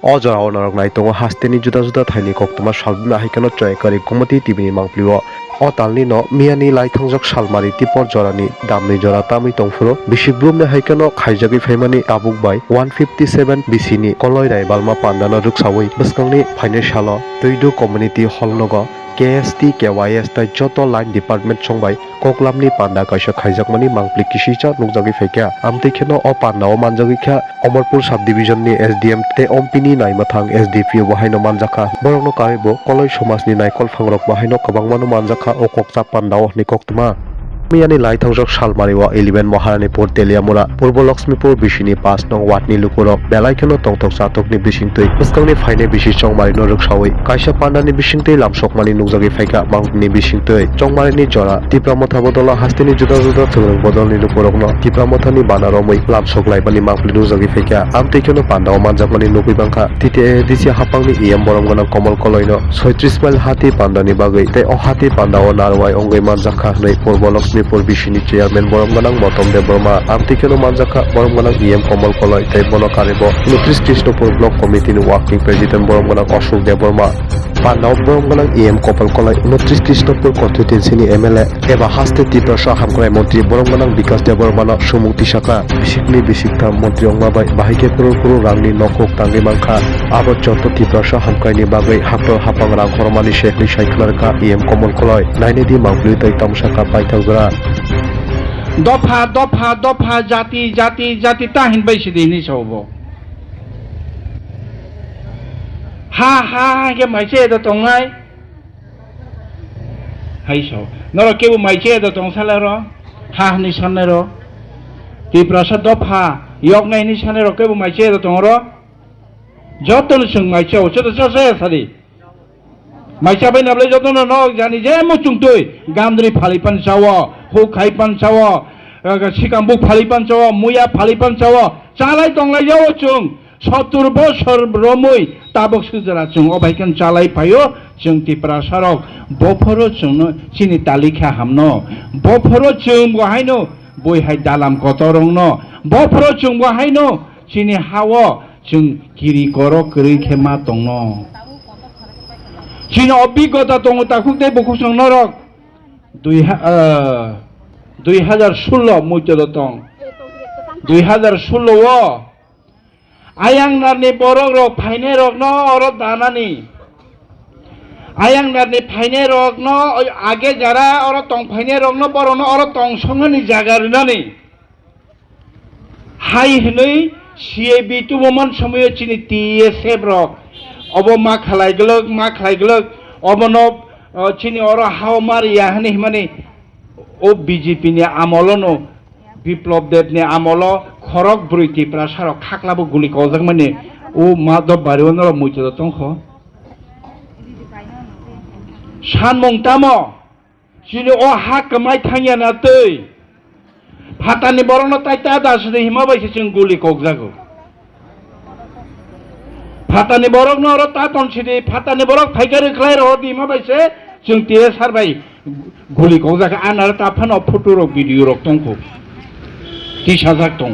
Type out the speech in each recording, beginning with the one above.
Ojara onarok nai tongo hasteni juda juda thaini koktoma salbna haikano choikari gomati tibini mangplio o talni no miyani lai thangjak salmari tipor jorani damni jora tamui tongfuro bisibrumne haikano khaijagi phaimani tabuk bai 157 bisini koloi rai balma pandano ruksawi bwskangni financial tuidu community hallnogo KST KYS tai joto line department chongbai koklamni panda kaisa khaijakmani mangpli kisicha nugjagi phaikya amtui kheno o panda o manjagi kha Omorpur subdivision ni SDM te ompini naimathang SDPO bahaino manjakha borokno karibo koloi somasni naikol phangrok bahaino kwbangmano manjakha o kokchak pandao ni koktuma Miyani lai thangjak salmariwa 11 Maharanipur Teliamura Purbo Lakshmipur bisini 5 nong watni lukurok belaikheno tongtok chatokni bisingtui bwskangni phaine bisi chongmarino ruksawi kaisa pandani bisingtui lamsokmani nugjagi phaika mangni bisingtui chongmarini jora tipramotha bodola hastini juda juda thungrok bodolni lukurokno tipramothani banaromui lamsok laibani mangpli nugjagi phaika amteikheno pandao manjakmani nugui bangkha tite disi hapangni em boromgana komol koloino 36 mail hati pandani bagui tei o hati pandao narwai ongoi manjakha nei Purbo Lakshmipur bisini chairman boromganang Motom Dev Burma amtikeno manjakha boromganang EM Komal Koloi tei bono karibo Nutris Krishnapur Block Committee ni working president boromganang Ashok Dev Burma Pandao boromganang EM Kopal Koloi Nutris Krishnapur constituency ni MLA eba haste Tiprasa hamkrai mantri boromganang Bikas Dev Burma sumung tisaka bisikni bisikta mantri ongmabai bahike kurur rangni nokok tangi mangkha abo joto Tiprasa hamkrai ni bagai haktor hapang rang hormani shekli saiklarka EM Komal Koloi nainedi mangpli tai tamsaka paithagra দফা দফা দফা জাতি জাতি জাতি তাহিন বাইছে দিনি সব হা হা কে মাইছে দ তংনাই হাইছ নর কেউ মাইছে দ তংসালে র হা নি সানে র তি প্রসাদ দফা ইয়ক নাই নি সানে র কেউ মাইছে দ তং র যতন সং মাইছে ও চত চসে সারি মাইছা বাই নাবলে যতন ন জানি যে মুচুং তুই গামদ্রি ফালিপান চাও হো খাইপান চাও সিকামবুক ফালিপান চাও মুয়া ফালিপান চাও চালাই তংলাই যাও চুং 70 বছর রমই তাবক সুজরা চুং অবাইকান চালাই পাইও চুং তিপ্রাসারক বফরো চুং চিনি তালিকা হামনো বফরো চুং বহাইনো বইহাই দালাম কতরং ন বফরো চুং বহাইনো চিনি হাও চুং কিরি করো করি খেমা তং ন চিনি অভিজ্ঞতা তং তাকুতে বকুসং নরক 2016 মুইতে দতং 2016 ও আয়াং নারনি বরক রক ফাইনে রক ন অর দানানি আয়াং নারনি ফাইনে রক ন আগে যারা অর তং ফাইনে রক ন বড় ন অর তং সঙ্গনি জাগারনানি হাই হনই সিএবি তুমমান সময় চিনি টিএসএফ রক অব মা খালাইগলক অবন চিনি অর হাও মারিয়া হনি মানে ও BJP ni আমলনো Biplab Deb ni আমল খরক ব্রৈতি প্রাসার খাকলাবো গুলি কজাক মানে ও মাধব বারিওনর মুইতে দতংখ সানমং তাম চিনি ও হা কমাই থাঙ্গিয়া না তৈ ফাতানি বরণ তাইতা দাসনি হিমা বাইছে চিং গুলি কজাগো ফাতানি বরক নর তাতন সিদি ফাতানি বরক ফাইকারি খ্লাই র দিমা বাইছে চিং টিএ সারবাই গুলি কজাকা আনার তাফানো ফটো রক ভিডিও রক তংখো তিসাজাক তং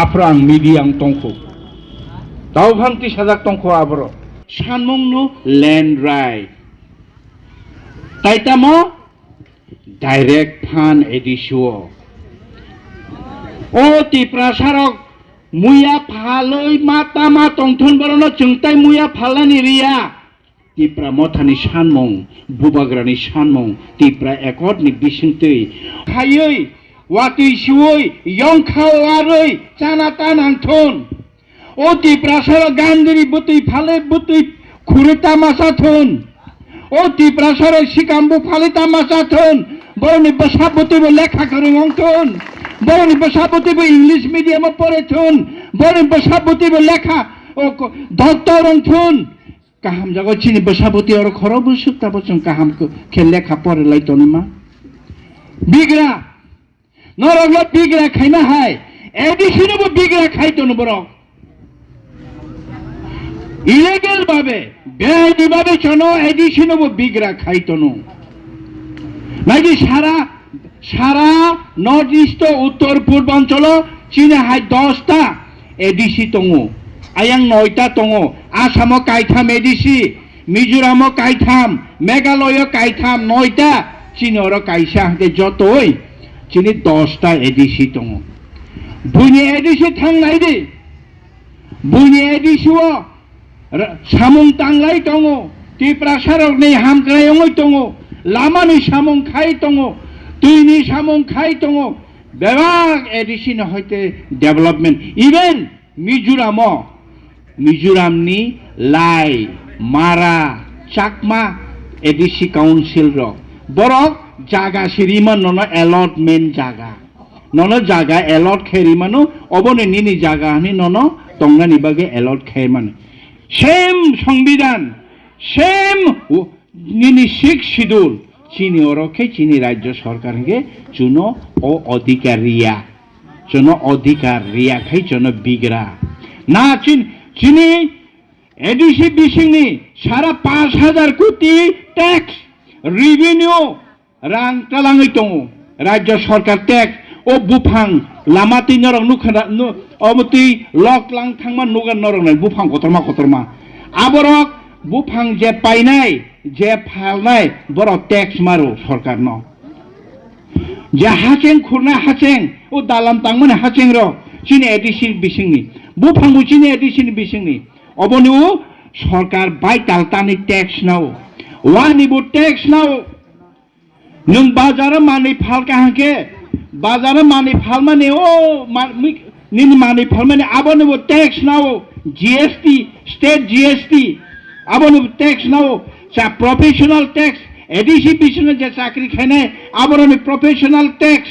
আফরাং মিডিয়াং তংখো দাওভাং তিসাজাক তংখো আবর সানমংনো ল্যান্ড রাইট তাইতামো ডাইরেক্ট ফান এডিশো ও তিপ্রাসারক মুয়া ফালই মাতা মা তংথন বরণ চুংতাই মুয়া ফালানি রিয়া তিপ্রা মথানি সানমং বুবাগ্রানি সানমং তিপ্রা একটনি বিসিংতৈ খাইयै ওয়াতুই সিউই ইয়ং খাওয়ারৈ চানা তানাংথন ও তিপ্রা সার গান্দিরি বুতুই ফালে বুতুই খুরে তামাসাথন ও তিপ্রা সার সিকামবু ফালে তামাসাথন বরনি বসাবতৈ লেখা করে অংথন বরনি বসাবতৈ ইংলিশ মিডিয়ামে পড়েথন বরনি বসাবতৈ লেখা ও ডক্টর অংথন কাহাম জাগো চিনি বসাবতী আর খর বুসুক তা বচন কাহাম খেলে খাপরে লাইতনি মা বিগরা নরগল বিগরা খাইনা হাই এডিশনবো বিগরা খাইতন বড় ইলিগাল ভাবে বেআইনি ভাবে চনো এডিশনবো বিগরা খাইতন নাকি সারা নর্থ ইস্ট উত্তর পূর্বাঞ্চল চীনে হাই 10টা ADC তঙ্গু ayang noita tongo Asamo kaitam edisi Mizoramo kaitam Meghalaya kaitam noita chini oro kaisa hangke jotoi chini 10টা edisi tongo buini edisi thangnai di buini edisi o samung tanglai tongo Tripura sarok ni hamkrayongoi tongo lamani samung khai tongo tuini samung khai tongo bebak edisi no hoite development even Mizoram ni Lai Mara Chakma edisi council ro borok jaga siriman nono allotment jaga allot kherimano obone nini jaga ni nono tongani bage allot kheman same সংবিধান same nini 6 schedule chini orokhe chini rajyo sarkarge chuno o adhikar riya khai chuno bigra na chini ADC বিশিংনি সারা 5,000 crore tax revenue রাং তালাঙै दङ রাজ্য সরকার tax ও বুফাং লামাতি নরং নুখনা অমতি লক লাং থাংমা নুগান নরং বুফাং কতরমা আবরক বুফাং যে পাইনাই যে ফালনাই বড় ট্যাক্স মারো সরকার ন যে হাচেং খুরনা হাচেং ও দালাম তাংমানে হাচেং র চিনি এডিসি বিশিংনি বুফাং চিনি এডিসি বিশিংনি অবনিও সরকার বাই তালতানি ট্যাক্স নাও ওয়ানিবো ট্যাক্স নাও নং বাজারে মানি ফালকা হাঁকে বাজারে মানি ফাল মানে ও নিনি মানি ফাল মানে আবনিবো ট্যাক্স নাও জিএসটি স্টেট জিএসটি আবনিবো ট্যাক্স নাও সা প্রফেশনাল ট্যাক্স এডিসি বিশনে যে চাকরি খাইনে আবরনি প্রফেশনাল ট্যাক্স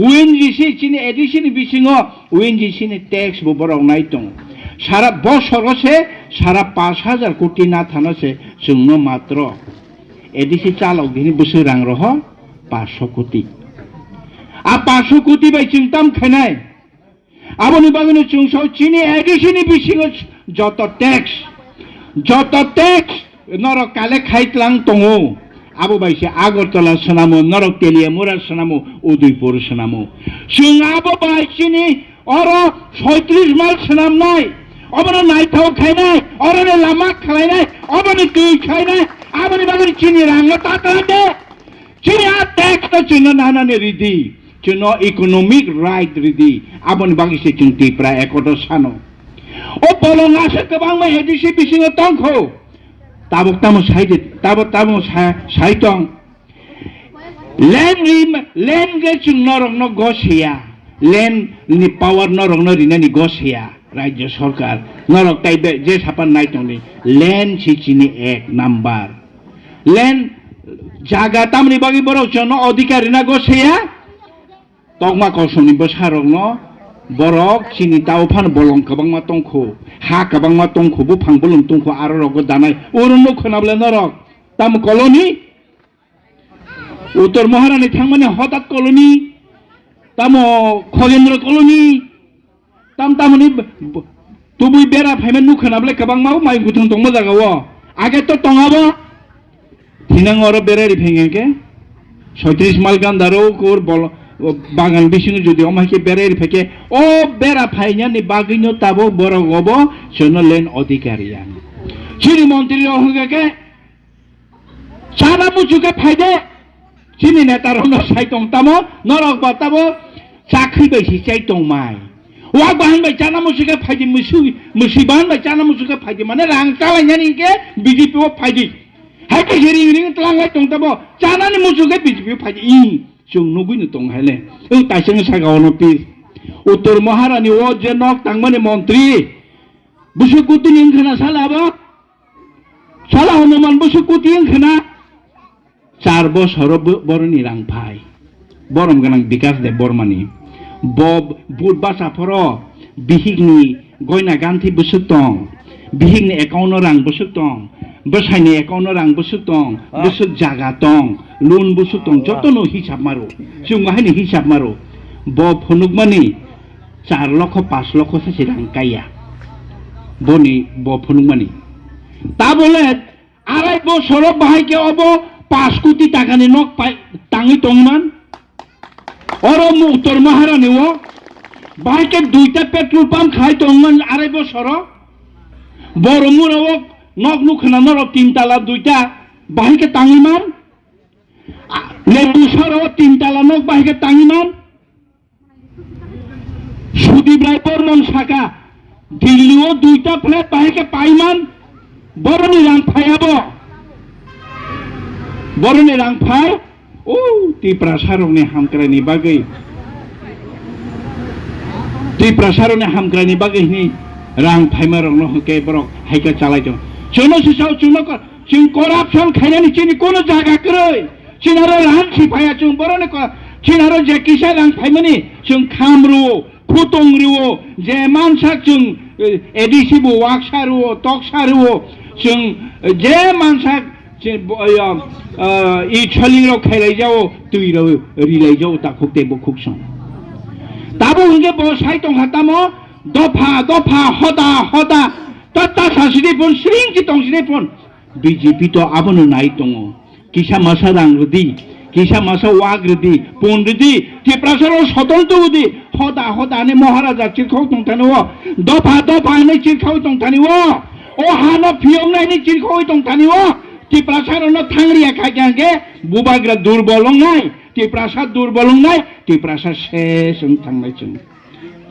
ওএনজিসি চিনি এডিসি বিশিং ওএনজিসি নি ট্যাক্স বো বরং নাই দङ সারা বছরছে সারা 5,000 কোটি না থানছে जोंनो মাত্র এডিসি চালক দিনি বছর রাং রহ 500 কোটি আ 500 কোটি বাই চিন্তাম খানাই আবনি বাগনে চুংসো চিনি এডিসিনি বিসিং যত ট্যাক্স নরক কালে খাইতলাং দङ আবো বাইছে আগরতলা সোনামো নরক তেলিয়ামুরা সোনামো উদয়পুর সোনামো जों আবো বাইছিনি অর 37 মাইল সোনাম নাই অবনে নাইথাও খাইনাই অরনে লামা খাইনাই অবনে তুই খাইনাই আবনি বাগনি চিনি রাং তাতাতে চিনি আ ট্যাক্স তো চিনি নানানে রিদি চিনি ইকোনমিক রাইট রিদি আবনি বাগিছে চিন্তি প্রায় একট সানো ও বলং আছে গোबां মে এডিসি বিসিং তংখো তাবক তামো সাইদে তাবক সাইতং লেন গে চিং নরং ন গসিয়া লেন ni পাওয়ার নরং ন রিনানি গসিয়া রাজ্য সরকার নরক তাই যে ছাপান নাই তংনি লেন সিচিনি 1 নাম্বার লেন জায়গা তামনি বাগি বড় জন অধিকারী না গসিয়া তগমা কসনি বসারং ন বরক চিনি তাওফান বলং কবাংমা তংখো হা কবাংমা তংখো বুফাং বলং তংখো আর রগ দানাই অরণ্য খনাবলে নরক তাম কলোনি উত্তর মহারানী থাংমানে হঠাৎ কলোনি তাম খগেন্দ্র কলোনি তামনি তুবুই বেড়া ফাইমেন নুখনাবলে কবাংমাও মাই গুথং দङ জাগাও আগে তো তঙাবো থিনাং অর বেড়ারি ফেঙ্গেকে 36 মাইল গান্দারও কোর বল বাগান বিসিং যদি অমাইকে বেড়ারি ফেকে ও বেড়া ফাইনানি বাগিনো তাবো বড় গব শোনো লেন অধিকারিয়া চিনি মন্ত্রী অহঙ্গকে সারা মুচুকে ফাইদে চিনি নেতার হলো সাইতং তামো নরক বাতাবো চাকরি বেশি চাইতং মাই ওয়া বাহান বাই চানা মুসুকে ফাইদি মুসি বাহান বাই চানা মুসুকে ফাইদি মানে রাং চালাইনানিকে বিজেপি ও ফাইদি হাইকে হিরিং তলাঙ্গাই তং তাবো চানানি মুসুকে বিজেপি ফাইদি जों नुबुइनो दङ हायले ओ ताइसें सागावनो पिस उत्तर महारानी ओ जे नक तांगमाने मन्त्री बुसुकुति इंखना सालाबो साला हनुमान बुसुकुति इंखना 4 বছর বরনি রাং ভাই বরম গনাং বিকাশ দে বর্মানি বব বুট বাসা ফর বিহিगनि गयना गान्थि बुसुक दं बिहिगनि एकाउन्ट रां बुसुक दं बसायनि एकाउन्ट रां बुसुक दं बुसुक जागा दं लोन बुसुक दं जतनो हिसाब मारो जों माहायनि हिसाब मारो ब फनुकमानि 4 লক্ষ 5 লক্ষ সাसे रां गाया बनि ब फनुकमानि ता बोले 2.5 বছর बाहायके अब 5 কোটি টাকাनि नक पाइ ताङै दंमान अरम उत्तर महारानी ও बाहायके 2টা पेट्रोल पाम्प खाय दंमान 2.5 বছর বড়মুরাও নক নুখনা নর তিনতলা দুইটা বাহিকে তাঙিমান লেবুসারও তিনতলা নক বাহিকে তাঙিমান সুদীপ রায় বর্মন শাখা দিল্লিও দুইটা ফ্ল্যাট বাহিকে পাইমান বরনি রাং ফায়াব বরনি রাং ফাই ও ত্রিপ্রাসারনে হামক্রানি বাগै ত্রিপ্রাসারনে হামক্রানি बागै नि रां फाइमारनो हके बरक हाइका चालायदों जोंनो सिसाव जोंनो जों करापसन खायनानि चिनि कोनो जागा करै चिनारो रां सिफाया जों बरने चिनारो जे किसा रां फाइमानि जों खामरु खुतंरु जे मानसा जों एडिसिबो वाकसारु तकसारु जों जे मानसा इ छलिंगराव खायलाय जाओ तुइराव रिलाय जाओ ताखुते बखुकसं ताबो हंगे बसाय दं हातामो दफा दफा हदा हदा तत्ता सासिदे फन श्रिंगि तंसिदे फन बीजेपी तो आबनो नाय दङ किसा मासा रांगदि किसा मासा वाग्रदि पन्रदि त्रिप्रासाराव स्वतंत्रदि हदा हदा ने महाराजा चिरखाव दंथानो दफा दफा ने चिरखाव दंथानो ओ हानो फियंनाय ने चिरखाव दंथानो त्रिप्रासारावनो थांरिया खायगांगे बुबाग्रा दुर्बलंनाय त्रिप्रासार दुर्बलंनाय त्रिप्रासार शेष थांनाय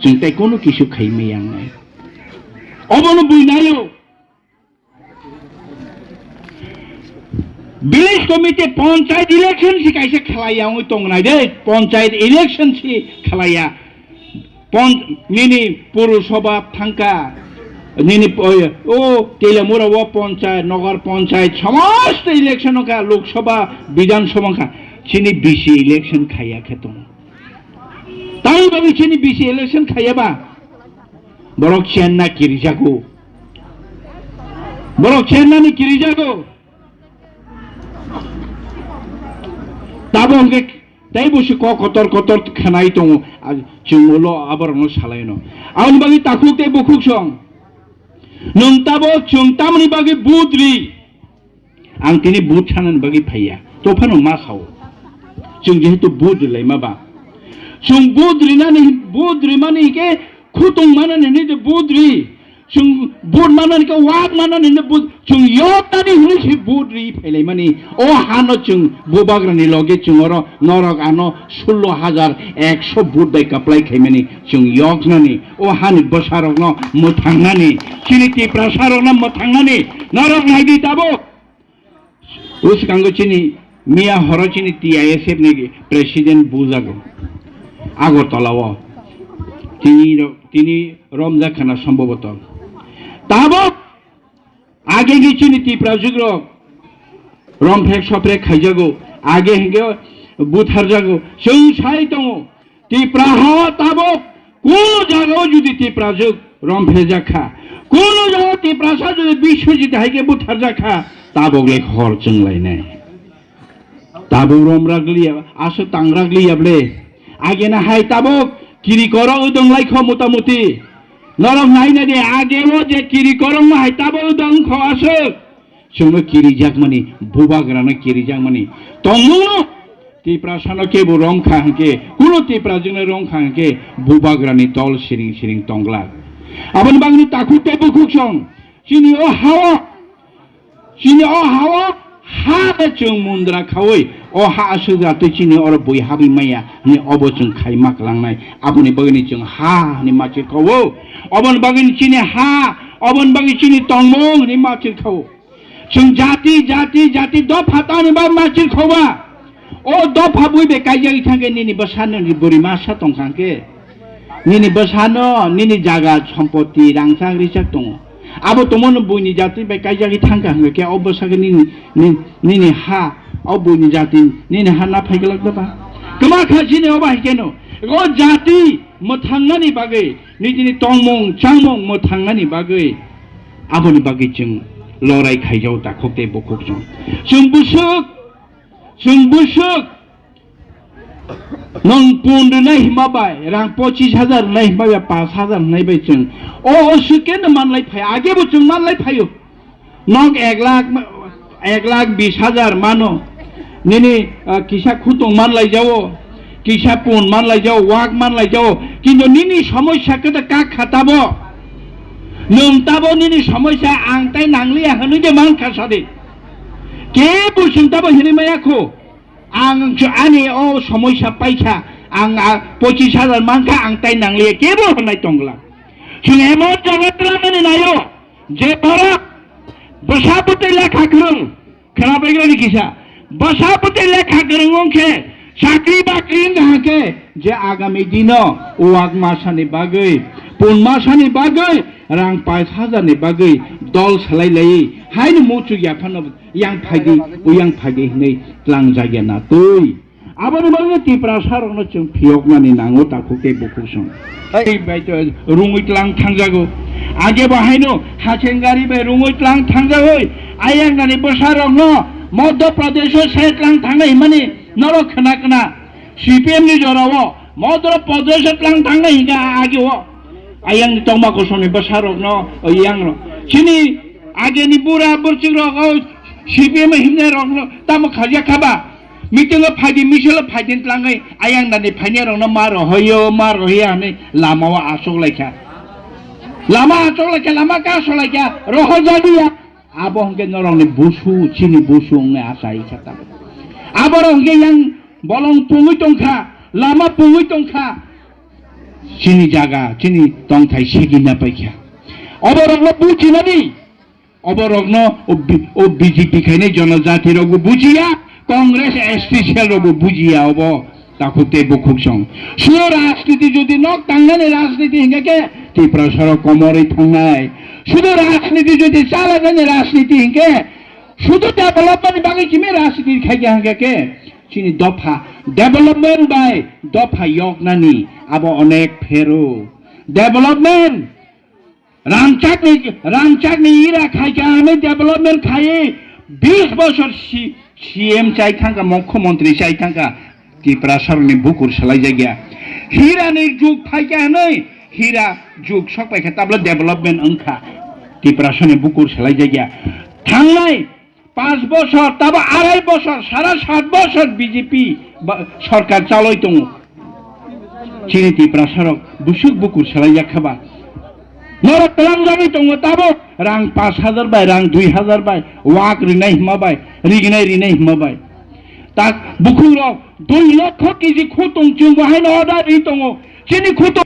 जों ताई कोनो किसु खायमैयांनाय अबनो बुइनायो विलेज कमिटी पंचायत इलेक्शन सि कायसे खालायाव दंनाय दे पंचायत इलेक्शन सि खालाया निनि पौरसभा थांका निनि ओ तेलामुराव पंचायत नगर पंचायत समस्त इलेक्शन का लोकसभा विधानसभा का चिनि बीसी इलेक्शन खाया खेतों ताई बाबी चिनि बीसी इलेक्शन खायाबा बरक चेन्ना किरिजागो बरक चेन्ना नि किरिजागो ताबो हंगे ताई बसु कतर कतर खानाय दङ जोंल' आबारनो सालायनो आं बागै ताखुते बखुकसं नोंताबो जोंतामनि बागै बुद्रि आं तिनि बुद सानन बागै फाया तफानो मा साव जों जेहेतु बुद्रिलाय माबा जों बुद्रि माने के खुतुं माने ने बुद्रि जों बुद माने के वाद माने ने बुद जों यतानि हुनि से बुद्रि फैलाय माने ओ हानो जों बुबाग्रानि लगे जों नरक आनो 16100 बुद बाय काप्लाय खायमानि जों यगनानि ओ हानि बसारकनो मोथांनानि चिनि त्रिप्रासारकनो मोथांनानि नरक नायदि ताबो उसकांगो चिनि मिया हरचिनि टीआईएसएफ ने प्रेसिडेंट बुजागो আগরতলাও তিনি রমজাখানা সম্ভবত তাবো আগে গিয়েছিনি ত্রিপ্রাজুগ্র রমফেক সপ্রে খাইজাগো আগে হেগে বুথার যাগো जों সাই দङ ত্রিপ্রাহ তাবো কোন জায়গাও যদি ত্রিপ্রাজুগ রমফে জাখা কোন জায়গা ত্রিপ্রাসা যদি বিশ্বজিৎ হাইগে বুথার জাখা তাবগলে হর जोंलायनाय ताबो रमरागलिया आसो तांरागलियाबले आगे ना हाय ताबो किरी करो उदं लाइखो मोटामुटी नरम नायना दे आगे वो जे किरी करो ना हाय ताबो उदं खो आसो जोंनो किरी जागमानि बुबाग्रानो किरी जागमानि तंगु त्रिप्रासानो के बो रं खांके कुनो त्रिप्राजोंनो रं खांके बुबाग्रानि तल सिरिं सिरिं तंगला आबन बांनि ताखुते बुखुसं चिनि ओ हावा हा जों मुन्द्रा खावै ओ हा आसोजाते चिनि और बयहाबि माया नि अबो जों खायमाक लांनाय आबनि बगनि जों हा नि माचिर खावो अबन बगनि चिनि हा अबन बगनि चिनि तंमं नि माचिर खावो जों जाति जाति जाति दफा तानि बा माचिर खावा ओ दफा बुइबे कायजागि थांगे निनि बसानो नि बोरि मासा तंखांके निनि बसानो निनि जागा सम्पत्ति रांसां रिसाक दङ आबो तमन बुइनि जाति बे कायजागि थांगा हंगे अबसागे निनि हा अब बुइनि जाति निनि हा ना फाइगलक दबा कमा खासिने अबा हिकेनो गो जाति मोथांनानि बागै निजिनि तंमं चांमं मोथांनानि बागै आबोनि बागै जों लराय खायजाव दाखोते बखोकजों जों बुसुक नों पुंड नहीं हिमाबाय रां 25,000 नहीं हिमाबाय 5,000 नहीं बाय जों ओ सुके न मानलाय फाय आगे बो जों मानलाय फायो नों 1,20,000 मानो निनि किसा खुतुं मानलाय जाओ किसा पुन मानलाय जाओ वाक मानलाय जाओ किन्तु निनि समस्या के का खाताबो नोंताबोनि समस्या आं ताई नांलिया होनो जे मान खासादे के बुसुंताबो हिरिमायाखौ आं आंनि अ समस्या पाइसा आं 25,000 मानखा आं ताई नांलिया केबो होनाय दंला जों एमन जगतला माने नायो जे बरा बसापति लेखा गोरों खोनाबायग्रानि किसा बसापति लेखा गोरों अंखे साख्रि बाख्रि हाके जे आगामी दिनाव ओवाक मासानि बागै पुन मासानि बागै रां 5,000 नि बागै दल सालायलायै हायनो Muchu याफानो yang phagi uyang phagi nei tlang jagya na toi abar bang tipra sarong no chung phiok mani nango taku ke bukusong ei bai to rungui tlang thangjago age bahaino hachengari be rungui tlang thangjagoi ayang nani bosarong no madhya pradesh se tlang thangai mani noro khana kana cpm ni jorawo madhya pradesh tlang thangai hinga age wo ayang ni tongma ko sone bosarong no yang no chini age ni bura burching ro CPM himne rongno tamo khajia khaba meeting phaidi misel phaidin tlangai ayang dani phaine rongno maro hoya ne lama wa asok laika lama ka solaika roho jadiya abo hongke norong ne busu chini busu ne asai chata abo hongke yang bolong pungui tongkha lama pungui tongkha chini jaga chini tongthai segina paikha abo rongno buchinani অবরগ্ন O BJP খাইনে জনজাতি রগু বুঝিয়া কংগ্রেস এসটিসিএল রগু বুঝিয়া of তাকুতে বুকুকসং সুর রাজনীতি যদি knock তাঙ্গানে রাজনীতি হিংকে ত্রিপুরা সড়ক কমরে থাঙ্গাই শুধু রাজনীতি যদি চালাগানে রাজনীতি হিংকে শুধু ডেভেলপমেন্ট বাকি কিমে রাজনীতি খাইকে হাঙ্গে চিনি দফা ডেভেলপমেন্ট বাই দফা ইয়কনানি আবো অনেক ফেরো ডেভেলপমেন্ট রামচাকনি ইরা খাইকে আমি ডেভেলপমেন্ট খাইয়ে 20 বছর সিএম চাই থাকা মুখ্যমন্ত্রী চাই থাকা ত্রিপুরা সরকারनि বুকুর সালাই জায়গা হিরাनि যুগ ফাইকে नै হিরা যুগ সকাইখা তাবলে ডেভেলপমেন্ট अंखा ত্রিপুরা সরকারनि বুকুর সালাই জায়গা থাংনাই 5 বছর তাবা 2.5 বছর সারা 7 বছর বিজেপি সরকার চালাই দङ চিনি ত্রিপুরা সরকার বুকুর সালাই জাখাবা नरक तलाम जानि दङ ताबो रां 5,000 बाय रां 2,000 बाय वाक रिनाय हिमाबाय रिनाय हिमाबाय ता बुखुरो 2 लाख केजि खुतुं जों बाहाय न अर्डार रि दङ चिनि खुतुं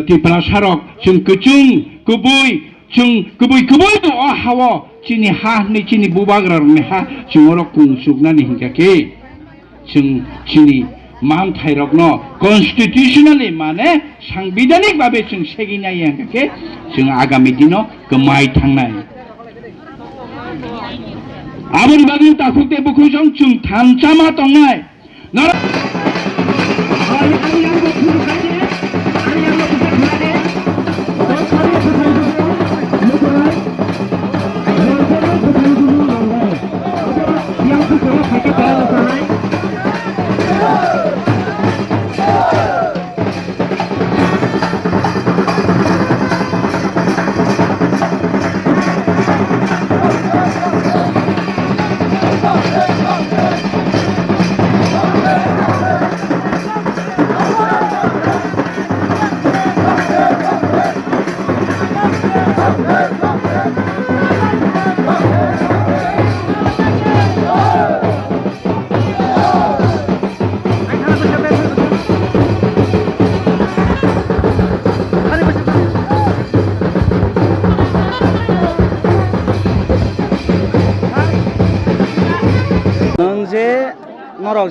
त्रिपुरा सरक जों कुचुं कुबुय जों कुबुय दो हावा चिनि हा नि चिनि बुबाग्रा नि हा जों रकुं सुगनानि हिंगाके जों चिनि मान थाइरकनो कन्स्टिट्यूशनली माने सांबिधानिक भाबे जों सेगिनाय हांगाके जों आगामी दिनाव गोमाय थांनाय आबुन बागै ताखुते बुखुजों जों थानचामा दंनाय नरक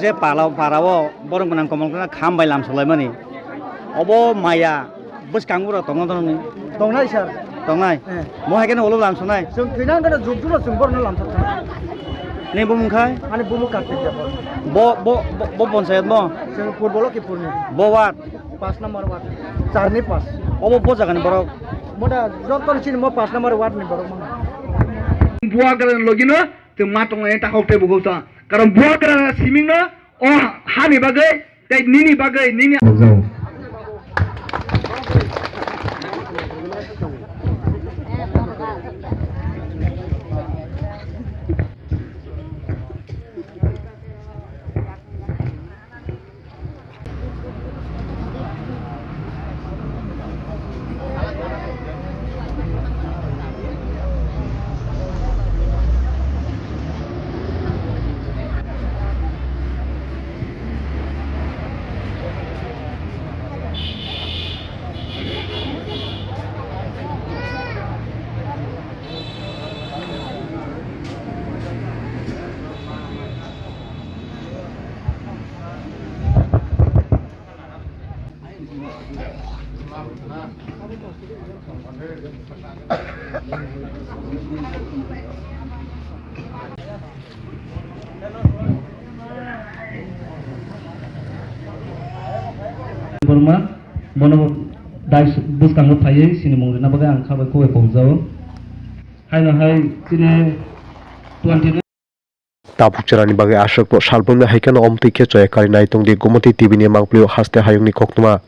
जे पाराव बरं गोनां कमलखौना खामबाय लामसलायमानि अब माइया बोसकांगुरा दंनाय सार दंनाय महायकेनो ओलो लामसनाय जों थैनांगोन जुगजुल जों बरनो लामसनाय ने बुमुखाय माने बुमु काटते ब पन्चायत म जों फुटबल के पुरनि ब वार्ड 5 नम्बर वार्ड 4 नि 5 अब ब जागानि बरक मोदा जतन सिन म 5 नम्बर वार्ड नि बरक म बुआ गलन लगिनो जों मा दंनाय ताखौते बुगौसा कारण बुआग्रा सिमिंनो अ हानि बागै तै निनि बागै निनि Burma mono dai buskang thai sini mong na baga ang khabai ko ko jaw hai na hai sini 20 tabukjarani bagai asok salbumna haikano omtike choyakari naitongdi gumati tibini mangplio haste hayungni koktuma